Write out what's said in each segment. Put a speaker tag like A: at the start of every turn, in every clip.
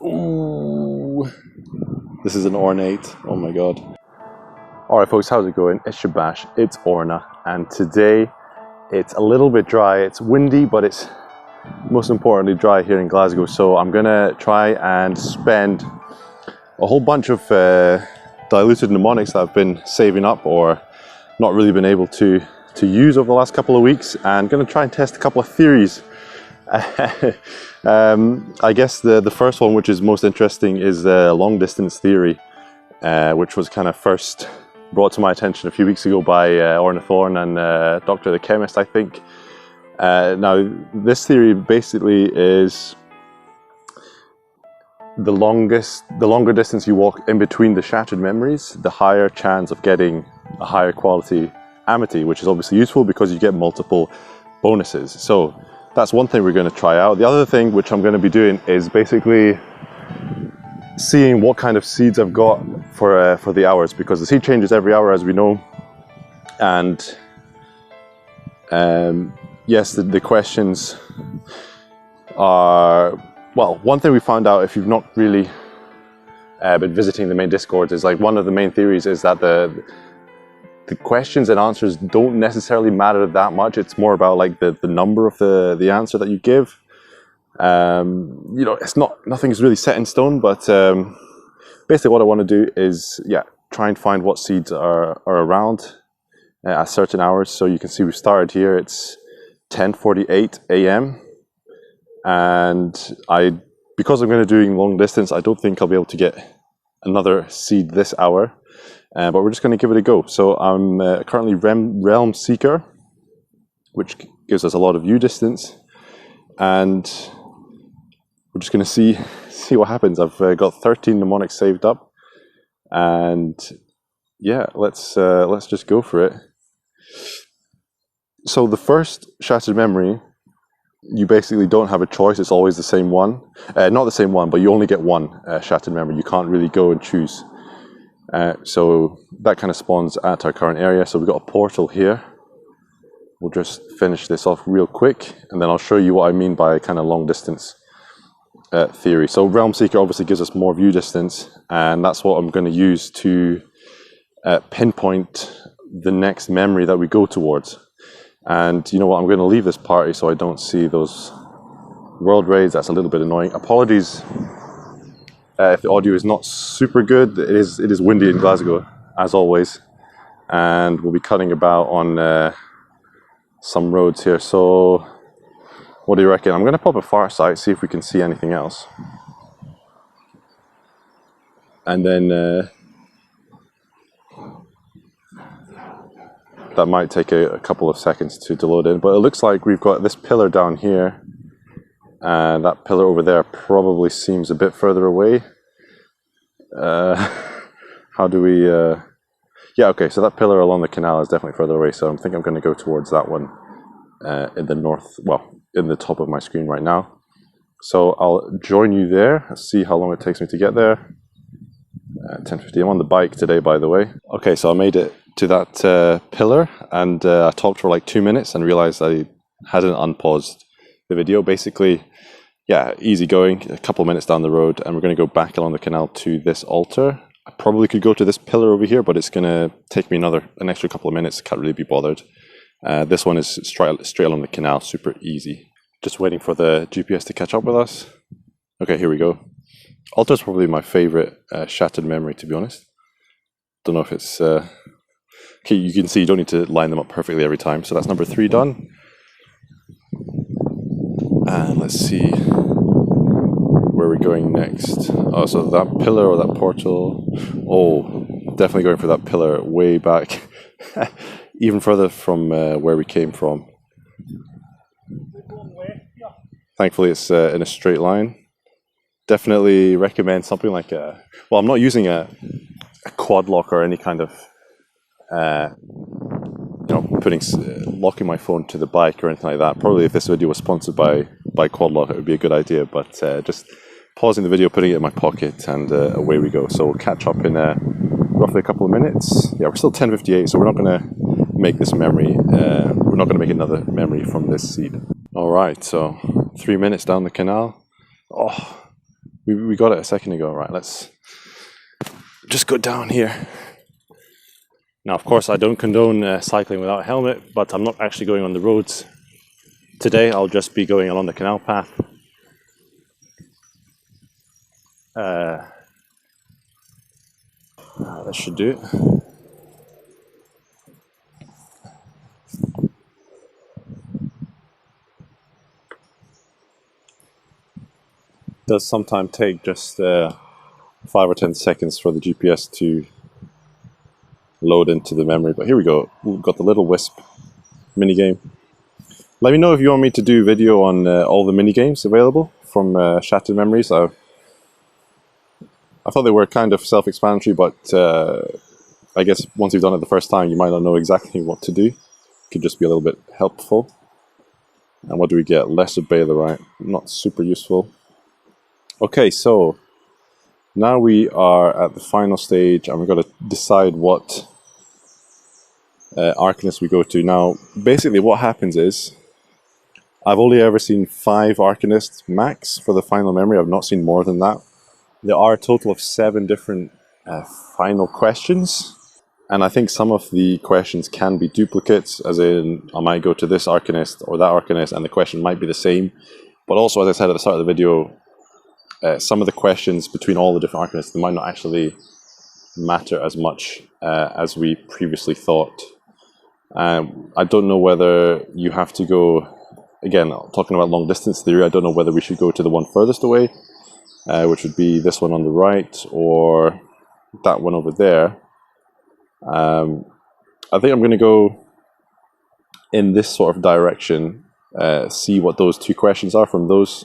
A: Ooh, this is an ornate. Oh my god. Alright folks, how's it going? It's Shabash, it's Orna, and today it's a little bit dry. It's windy, but it's most importantly dry here in Glasgow. So I'm gonna try and spend a whole bunch of diluted mnemonics that I've been saving up or not really been able to use over the last couple of weeks, and gonna try and test a couple of theories. I guess the first one, which is most interesting, is the long distance theory, which was kind of first brought to my attention a few weeks ago by Orna and Dr. the Chemist, I think. Now, this theory basically is the longer distance you walk in between the shattered memories, the higher chance of getting a higher quality Amity, which is obviously useful because you get multiple bonuses. So that's one thing we're going to try out. The other thing which I'm going to be doing is basically seeing what kind of seeds I've got for the hours, because the seed changes every hour, as we know. And yes, the questions are, well, one thing we found out, if you've not really been visiting the main Discord, is like one of the main theories is that the questions and answers don't necessarily matter that much. It's more about like the number of the answer that you give. You know, nothing's really set in stone, but basically what I want to do is, yeah, try and find what seeds are around at certain hours. So you can see we started here, it's 10:48 a.m. and because I'm going to doing long distance, I don't think I'll be able to get another seed this hour. But we're just going to give it a go. So I'm currently Realm Seeker, which gives us a lot of view distance, and we're just going to see what happens. I've got 13 mnemonics saved up, and yeah, let's just go for it. So the first shattered memory, you basically don't have a choice. It's always the same one. Not the same one, but you only get one shattered memory. You can't really go and choose. So that kind of spawns at our current area. So we've got a portal here. We'll just finish this off real quick, and then I'll show you what I mean by kind of long distance theory. So Realm Seeker obviously gives us more view distance, and that's what I'm going to use to pinpoint the next memory that we go towards. And you know what, I'm going to leave this party so I don't see those world raids. That's a little bit annoying. Apologies if the audio is not super good. It is windy in Glasgow, as always, and we'll be cutting about on some roads here. So what do you reckon? I'm going to pop a far sight, see if we can see anything else, and then that might take a couple of seconds to load in, but it looks like we've got this pillar down here, and that pillar over there probably seems a bit further away. How do we... yeah, okay, so that pillar along the canal is definitely further away, so I think I'm going to go towards that one in the north, well, in the top of my screen right now. So I'll join you there. Let's see how long it takes me to get there. 10:50. I'm on the bike today, by the way. Okay, so I made it to that pillar, and I talked for like 2 minutes and realized I hadn't unpaused the video. Basically, yeah, easy going, a couple of minutes down the road, and we're going to go back along the canal to this altar. I probably could go to this pillar over here, but it's going to take me an extra couple of minutes. Can't really be bothered. This one is straight along the canal, super easy. Just waiting for the GPS to catch up with us. Okay, here we go. Altar's probably my favorite shattered memory, to be honest. Don't know if it's... okay, you can see you don't need to line them up perfectly every time. So that's number 3 done. And let's see where we're going next. Oh, so that pillar or that portal. Oh, definitely going for that pillar way back. Even further from where we came from. Thankfully it's in a straight line. Definitely recommend something like a... Well, I'm not using a quad lock or any kind of... you know, locking my phone to the bike or anything like that. Probably if this video was sponsored by Quad Lock, it would be a good idea, but just pausing the video, putting it in my pocket, and away we go. So we'll catch up in roughly a couple of minutes. Yeah, we're still 10:58, so we're not going to make this memory, we're not going to make another memory from this seed. Alright, so 3 minutes down the canal. Oh, We got it a second ago. Right, let's just go down here. Now, of course, I don't condone cycling without a helmet, but I'm not actually going on the roads today. I'll just be going along the canal path. That should do it. Does sometimes take just 5 or 10 seconds for the GPS to load into the memory, but here we go. We've got the little Wisp minigame. Let me know if you want me to do video on all the minigames available from Shattered Memories. I thought they were kind of self-explanatory, but I guess once you've done it the first time, you might not know exactly what to do. It could just be a little bit helpful. And what do we get? Lesser Balerite, not super useful. Okay, so now we are at the final stage, and we've got to decide what Arcanist we go to. Now, basically what happens is, I've only ever seen 5 Arcanists max for the final memory. I've not seen more than that. There are a total of 7 different final questions, and I think some of the questions can be duplicates, as in I might go to this Arcanist or that Arcanist and the question might be the same. But also, as I said at the start of the video, some of the questions between all the different Arcanists, they might not actually matter as much as we previously thought. I don't know whether you have to go, again, talking about long distance theory, I don't know whether we should go to the one furthest away, which would be this one on the right, or that one over there. I think I'm going to go in this sort of direction, see what those 2 questions are from those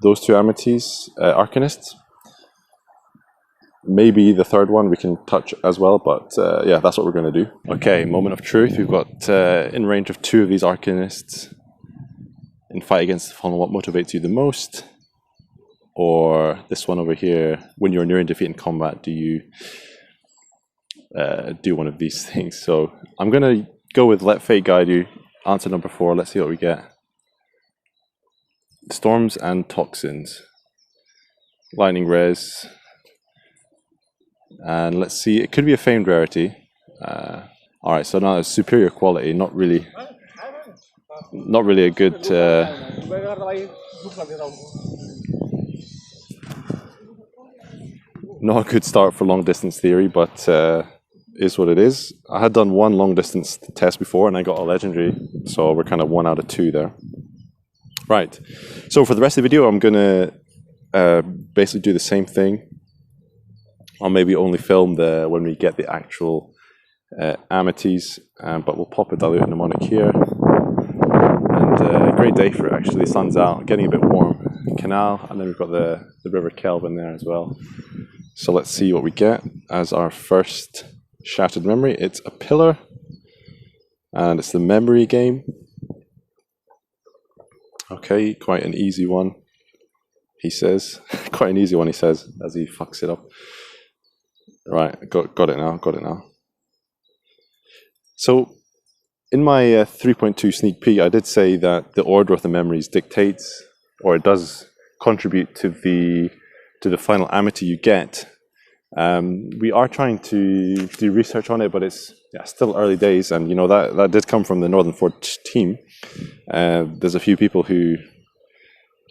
A: 2 Amities, Arcanists. Maybe the third one we can touch as well, but yeah, that's what we're going to do. Okay, moment of truth. We've got in range of 2 of these Arcanists in fight against the fallen. What motivates you the most? Or this one over here, when you're nearing defeat in combat, do you do one of these things? So I'm going to go with Let Fate Guide You, answer number 4. Let's see what we get. Storms and Toxins. Lightning Res. And let's see, it could be a famed rarity. Alright, so now it's superior quality, not really a good not a good start for long distance theory, but is what it is. I had done 1 long distance test before and I got a legendary, so we're kind of 1 out of 2 there. Right, so for the rest of the video I'm gonna basically do the same thing. I'll maybe only film when we get the actual Amities, but we'll pop a dilute mnemonic here. And a great day for it actually, the sun's out, getting a bit warm. Canal, and then we've got the River Kelvin there as well. So let's see what we get as our first Shattered Memory. It's a pillar, and it's the memory game. Okay, quite an easy one, he says. Quite an easy one, he says, as he fucks it up. Right, got it now. So, in my 3.2 sneak peek, I did say that the order of the memories dictates, or it does contribute to the final Amity you get. We are trying to do research on it, but it's still early days, and you know that did come from the Northern Forge team. There's a few people who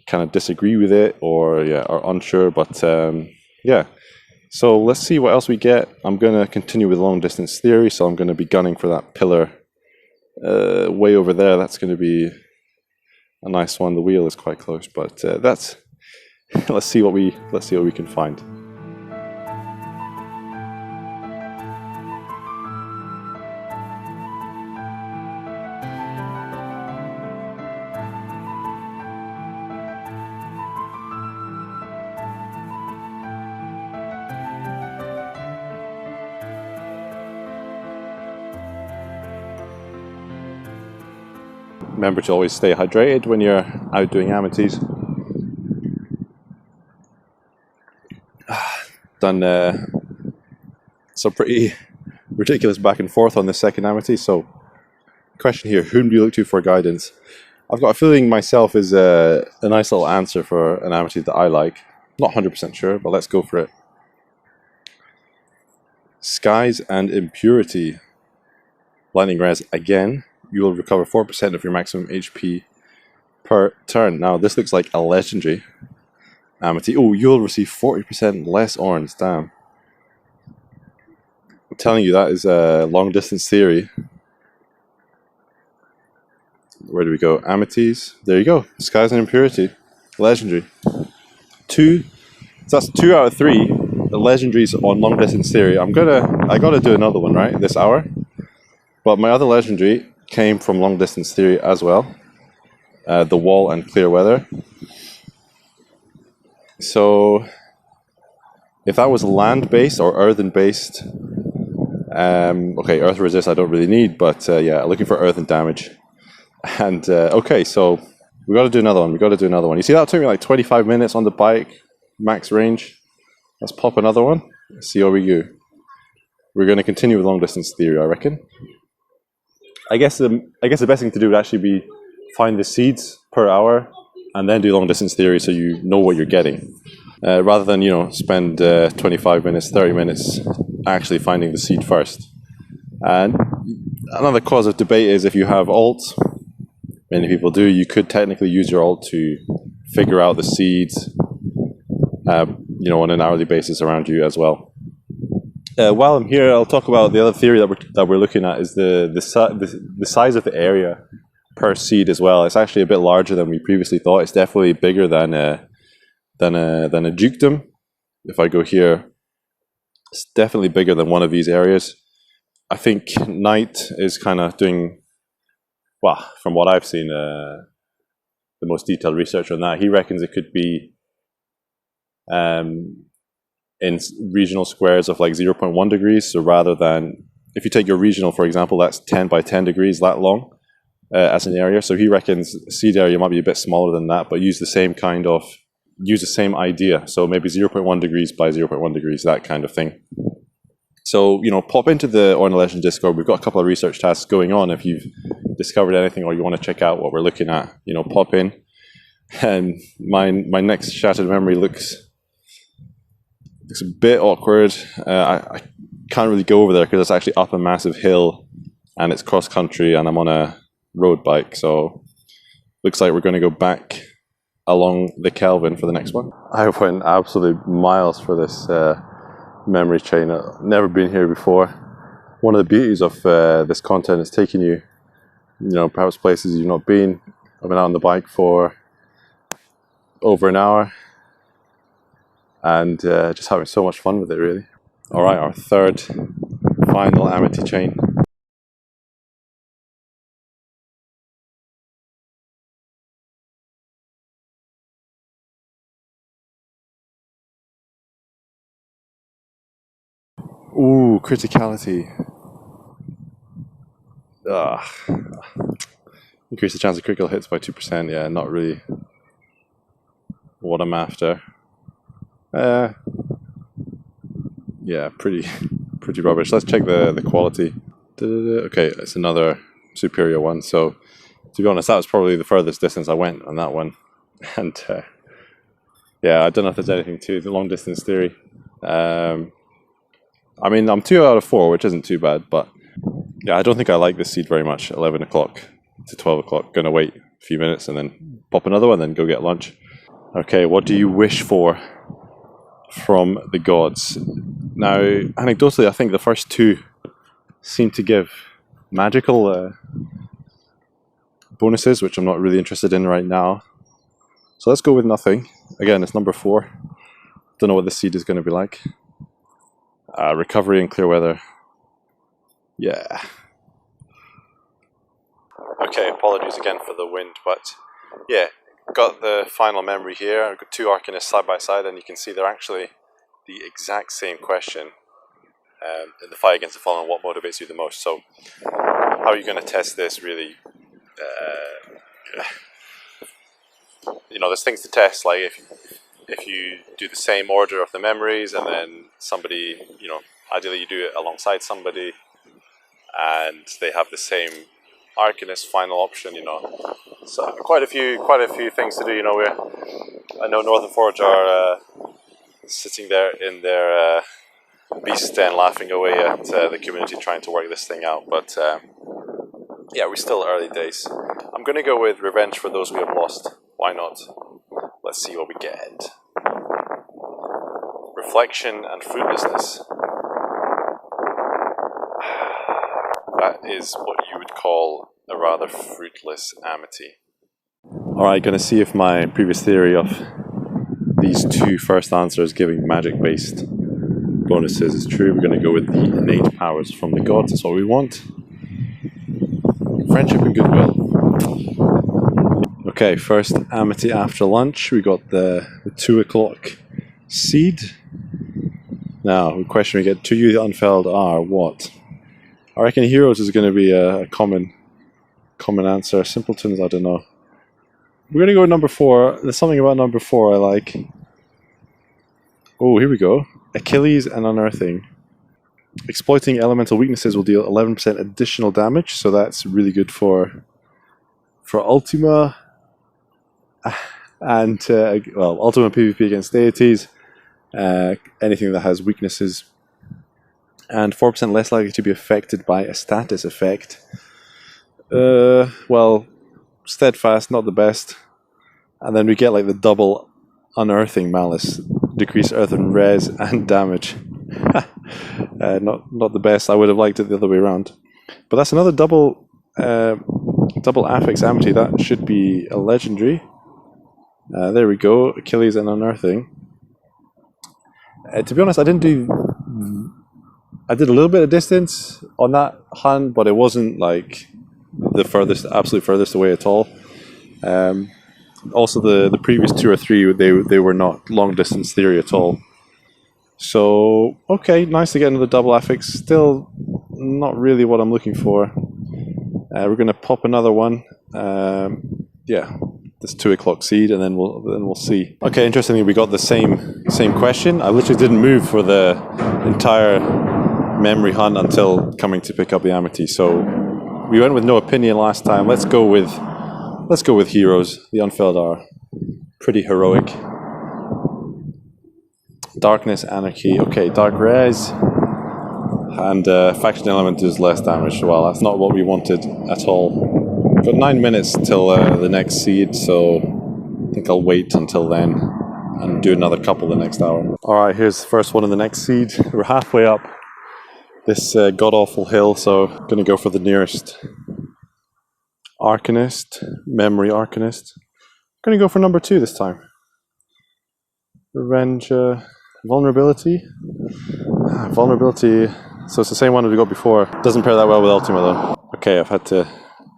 A: kind of disagree with it, or are unsure, but yeah. So let's see what else we get. I'm going to continue with long distance theory, so I'm going to be gunning for that pillar way over there. That's going to be a nice one. The wheel is quite close, but that's let's see what we can find. Remember to always stay hydrated when you're out doing Amities. Done some pretty ridiculous back and forth on the second Amity. So, question here: whom do you look to for guidance? I've got a feeling myself is a nice little answer for an Amity that I like. Not 100% sure, but let's go for it. Skies and Impurity. Lightning Res again. You will recover 4% of your maximum HP per turn. Now this looks like a legendary. Amity. Oh, you'll receive 40% less Orns. Damn. I'm telling you, that is a long distance theory. Where do we go? Amities. There you go. Skies and Impurity. Legendary. So that's 2 out of 3. The legendaries on long distance theory. I gotta do another one, right? This hour. But my other legendary came from long distance theory as well. The Wall and Clear Weather. So if that was land based or earthen based, okay, earth resist I don't really need, but yeah, looking for earthen damage. And okay, so we got to do another one. You see, that took me like 25 minutes on the bike, max range. Let's pop another one. See how we go. We're going to continue with long distance theory, I reckon. I guess the best thing to do would actually be find the seeds per hour and then do long distance theory so you know what you're getting. Rather than, spend 25 minutes, 30 minutes actually finding the seed first. And another cause of debate is if you have alt, many people do, you could technically use your alt to figure out the seeds, on an hourly basis around you as well. While I'm here, I'll talk about the other theory that we're looking at is the size of the area per seed as well. It's actually a bit larger than we previously thought. It's definitely bigger than a dukedom. If I go here, it's definitely bigger than one of these areas. I think Knight is kind of doing, well, from what I've seen, the most detailed research on that. He reckons it could be in regional squares of like 0.1 degrees. So rather than, if you take your regional, for example, that's 10 by 10 degrees that long as an area. So he reckons seed area might be a bit smaller than that, but use the same idea. So maybe 0.1 degrees by 0.1 degrees, that kind of thing. So, pop into the Orna Legend Discord. We've got a couple of research tasks going on. If you've discovered anything or you want to check out what we're looking at, pop in. And my next shattered memory looks a bit awkward. I can't really go over there because it's actually up a massive hill and it's cross country and I'm on a road bike. So looks like we're going to go back along the Kelvin for the next one. I went absolute miles for this memory chain. I've never been here before. One of the beauties of this content is taking you, perhaps places you've not been. I've been out on the bike for over an hour and just having so much fun with it, really. All right, our third final Amity chain. Ooh, criticality. Increase the chance of critical hits by 2%. Yeah, not really what I'm after. Yeah, pretty rubbish. Let's check the quality. Okay, it's another superior one. So, to be honest, that was probably the furthest distance I went on that one. And yeah, I don't know if there's anything to the long distance theory. I mean, I'm 2 out of 4, which isn't too bad, but yeah, I don't think I like this seed very much. 11 o'clock to 12 o'clock. Gonna wait a few minutes and then pop another one, then go get lunch. Okay, what do you wish for from the gods? Now, anecdotally, I think the first two seem to give magical bonuses, which I'm not really interested in right now. So let's go with nothing. Again, it's number 4. Don't know what this seed is going to be like. Recovery and clear weather. Yeah. Okay, apologies again for the wind, but yeah, got the final memory here. I've got 2 Arcanists side by side, and you can see they're actually the exact same question in the fight against the fallen. What motivates you the most? So, how are you going to test this? Really, there's things to test. Like if you do the same order of the memories, and then somebody, ideally you do it alongside somebody, and they have the same Arcanist final option, you know. So quite a few things to do, you know. I know Northern Forge are sitting there in their beast den, laughing away at the community trying to work this thing out. But yeah, we're still early days. I'm going to go with Revenge for Those We Have Lost. Why not? Let's see what we get. Reflection and Fruitlessness. That is what you would call a rather fruitless amity. Alright, going to see if my previous theory of these two first answers giving magic-based bonuses is true. We're going to go with the innate powers from the gods. That's what we want. Friendship and goodwill. Okay, first Amity after lunch. We got the 2 o'clock seed. Now, the question we get to you, the Unfelled, are what? I reckon Heroes is going to be a common answer. Simpletons, I don't know. We're going to go with number 4. There's something about number 4 I like. Oh, here we go. Achilles and Unearthing. Exploiting elemental weaknesses will deal 11% additional damage, so that's really good for Ultima. And, well, Ultima PvP against deities. Anything that has weaknesses. And 4% less likely to be affected by a status effect. Well, Steadfast, not the best. And then we get like the double Unearthing Malice. Decrease earth and res and damage. Not the best. I would have liked it the other way around. But that's another double affix Amity. That should be a legendary. There we go. Achilles and Unearthing. To be honest, I did a little bit of distance on that hunt, but it wasn't like the absolute furthest away at all. Also, the previous 2 or 3, they were not long distance theory at all. So, okay, nice to get another double affix. Still not really what I'm looking for. We're going to pop another one. Yeah, this 2 o'clock seed, and then we'll see. Okay, interestingly, we got the same question. I literally didn't move for the entire memory hunt until coming to pick up the Amity. So we went with no opinion last time. Let's go with Heroes. The Unfelled are pretty heroic. Darkness, Anarchy. Okay, Dark Res. And Faction Element is less damage. Well, that's not what we wanted at all. Got 9 minutes till the next seed, so I think I'll wait until then and do another couple the next hour. Alright, here's the first one in the next seed. We're halfway up this god-awful hill, so I'm going to go for the nearest Arcanist, Memory Arcanist. I'm going to go for number 2 this time. Revenge, Vulnerability. Vulnerability, so it's the same one as we got before. Doesn't pair that well with Ultima though. Okay, I've had to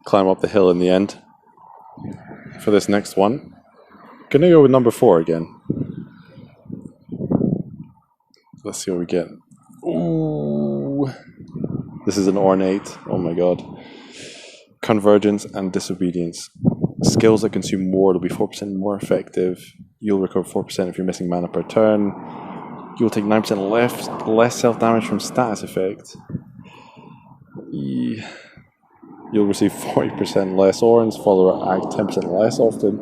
A: climb up the hill in the end for this next one. I'm going to go with number 4 again. Let's see what we get. Ooh, this is an ornate. Oh my god. Convergence and Disobedience. Skills that consume ward will be 4% more effective. You'll recover 4% if you're missing mana per turn. You'll take 9% less self-damage from status effect. You'll receive 40% less orns. Follower act 10% less often.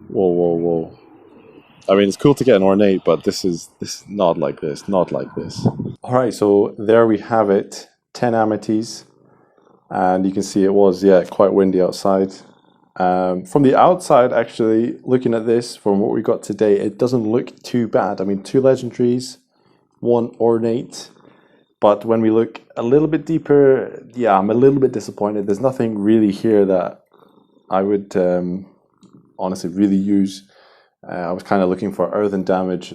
A: Whoa. I mean, it's cool to get an ornate, but this is not like this. Not like this. Alright, so there we have it. 10 Amities. And you can see it was, quite windy outside. From the outside, actually, looking at this, from what we got today, it doesn't look too bad. I mean, 2 legendaries, 1 ornate. But when we look a little bit deeper, I'm a little bit disappointed. There's nothing really here that I would honestly really use. I was kind of looking for earthen damage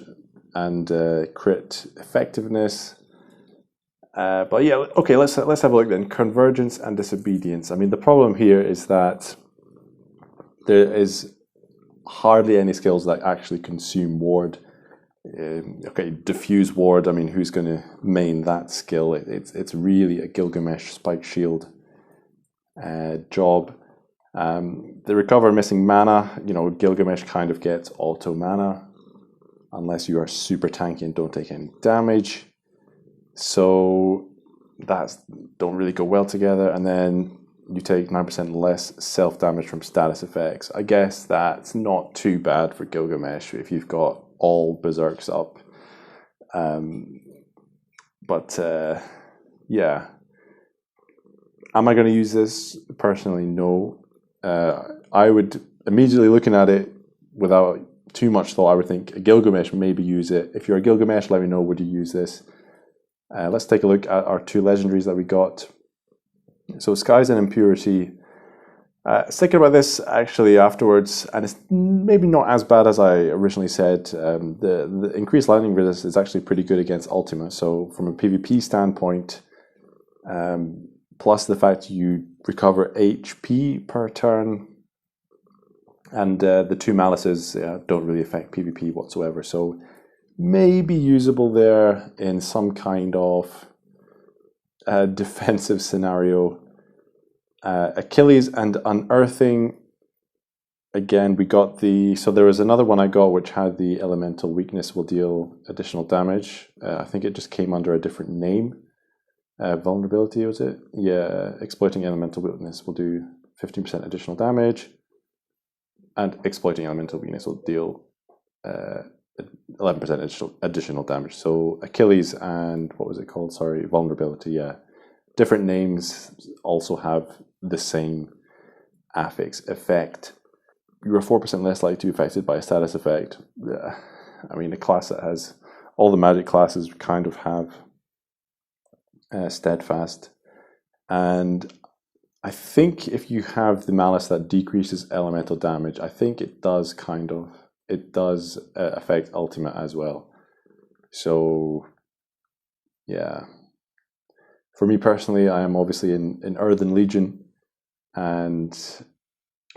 A: and crit effectiveness. But yeah, okay, let's have a look then. Convergence and Disobedience. I mean, the problem here is that there is hardly any skills that actually consume ward. Okay, Diffuse Ward, I mean, who's going to main that skill? It's really a Gilgamesh Spike Shield job. The Recover Missing Mana, Gilgamesh kind of gets auto mana, unless you are super tanky and don't take any damage. So that don't really go well together. And then
B: you take 9% less self-damage from status effects. I guess that's not too bad for Gilgamesh if you've got all berserks up. Yeah. Am I going to use this? Personally, no. I would, immediately looking at it without too much thought, I would think a Gilgamesh, maybe use it. If you're a Gilgamesh, let me know, would you use this? Let's take a look at our 2 legendaries that we got. So Skies and Impurity. Thinking about this actually afterwards, and it's maybe not as bad as I originally said. The increased lightning resist is actually pretty good against Ultima. So from a PvP standpoint, plus the fact you recover HP per turn, and the 2 malices don't really affect PvP whatsoever. So maybe usable there in some kind of defensive scenario. Achilles and Unearthing. Again, we got so there was another one I got which had the elemental weakness will deal additional damage. I think it just came under a different name. Vulnerability, was it? Yeah, exploiting elemental weakness will do 15% additional damage. And exploiting elemental weakness will deal 11% additional damage. So Achilles and, what was it called? Sorry, Vulnerability, yeah. Different names also have the same affix effect. You're 4% less likely to be affected by a status effect. I mean, a class that has all the magic classes kind of have steadfast. And I think if you have the malice that decreases elemental damage, I think it does affect Ultima as well. So, yeah. For me personally, I am obviously in Earthen Legion, and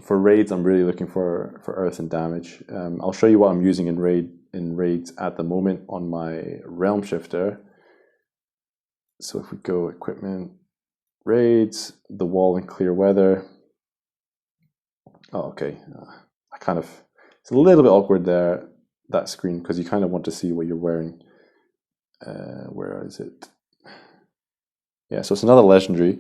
B: for raids, I'm really looking for earth and damage. I'll show you what I'm using in raids at the moment on my Realm Shifter. So if we go equipment, raids, the wall and clear weather. Oh, okay. It's a little bit awkward there, that screen, because you kind of want to see what you're wearing. Where is it? Yeah, so it's another legendary.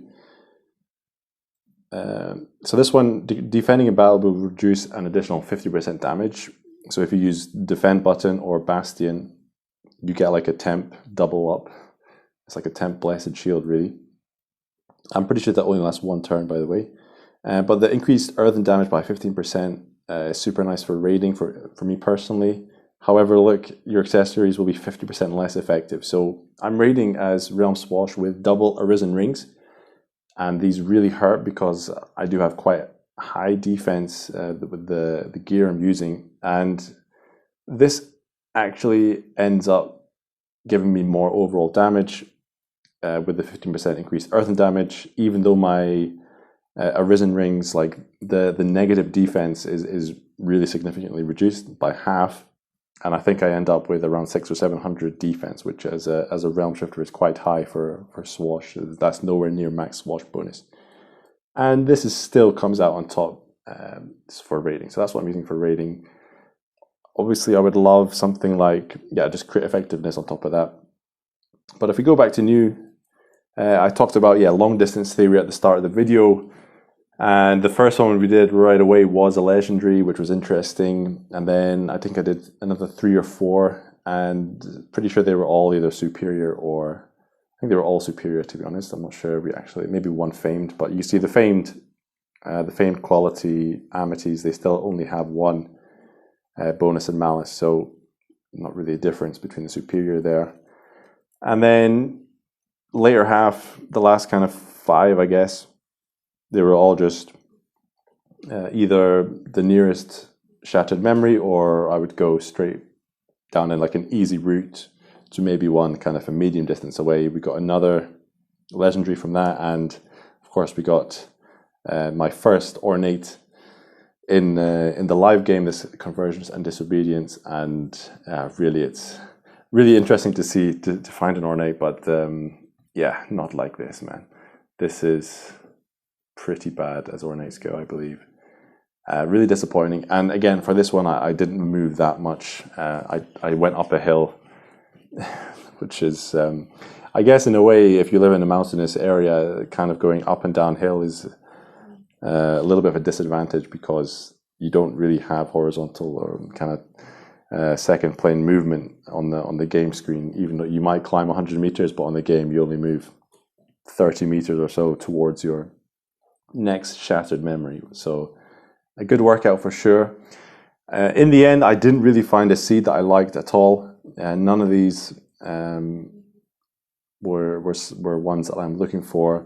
B: So this one, defending a battle will reduce an additional 50% damage. So if you use defend button or bastion, you get like a temp double up. It's like a temp blessed shield, really. I'm pretty sure that only lasts 1 turn, by the way. But the increased earthen damage by 15% is super nice for raiding for me personally. However, look, your accessories will be 50% less effective. So I'm raiding as Realm Swash with double Arisen rings. And these really hurt because I do have quite high defense with the gear I'm using. And this actually ends up giving me more overall damage with the 15% increased earthen damage, even though my Arisen rings, like the negative defense is really significantly reduced by half. And I think I end up with around 600 or 700 defense, which as a Realm Shifter is quite high for Swash. That's nowhere near max Swash bonus. And this still comes out on top for raiding. So that's what I'm using for raiding. Obviously, I would love something like, just crit effectiveness on top of that. But if we go back to new, I talked about, long distance theory at the start of the video. And the first one we did right away was a legendary, which was interesting. And then I think I did another 3 or 4, and pretty sure they were all either superior or, I think they were all superior, to be honest. I'm not sure. Maybe one famed, but you see the famed quality Amities, they still only have 1 bonus and malice. So not really a difference between the superior there. And then later half, the last kind of 5, I guess, they were all just either the nearest shattered memory, or I would go straight down in like an easy route to maybe one kind of a medium distance away. We got another legendary from that, and of course we got my first ornate in the live game, this Convergence and Disobedience, and really it's really interesting to see to find an ornate, but not like this, man. This is pretty bad as ornates go, I believe. Really disappointing. And again, for this one, I didn't move that much. I went up a hill, which is, I guess in a way, if you live in a mountainous area, kind of going up and downhill is a little bit of a disadvantage because you don't really have horizontal or kind of second plane movement on the game screen. Even though you might climb 100 meters, but on the game you only move 30 meters or so towards your next shattered memory. So a good workout for sure. In the end, I didn't really find a seed that I liked at all. None of these were ones that I'm looking for.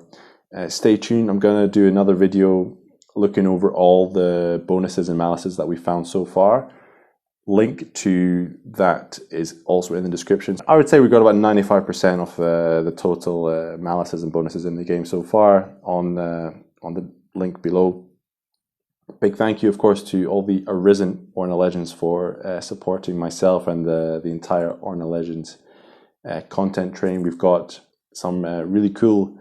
B: Stay tuned. I'm going to do another video looking over all the bonuses and malices that we found so far. Link to that is also in the description. I would say we got about 95% of the total malices and bonuses in the game so far on the link below. Big thank you, of course, to all the Arisen Orna Legends for supporting myself and the entire Orna Legends content train. We've got some really cool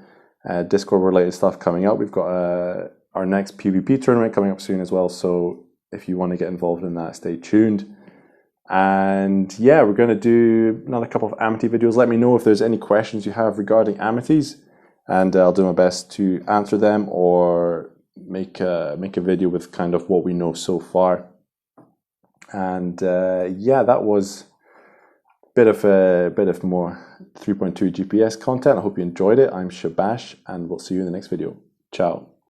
B: Discord related stuff coming up. We've got our next PvP tournament coming up soon as well, so if you want to get involved in that, stay tuned. And yeah, we're going to do another couple of Amity videos. Let me know if there's any questions you have regarding Amities, and I'll do my best to answer them or make a video with kind of what we know so far. And yeah, that was a bit of more 3.2 GPS content. I hope you enjoyed it. I'm Shabash, and we'll see you in the next video. Ciao.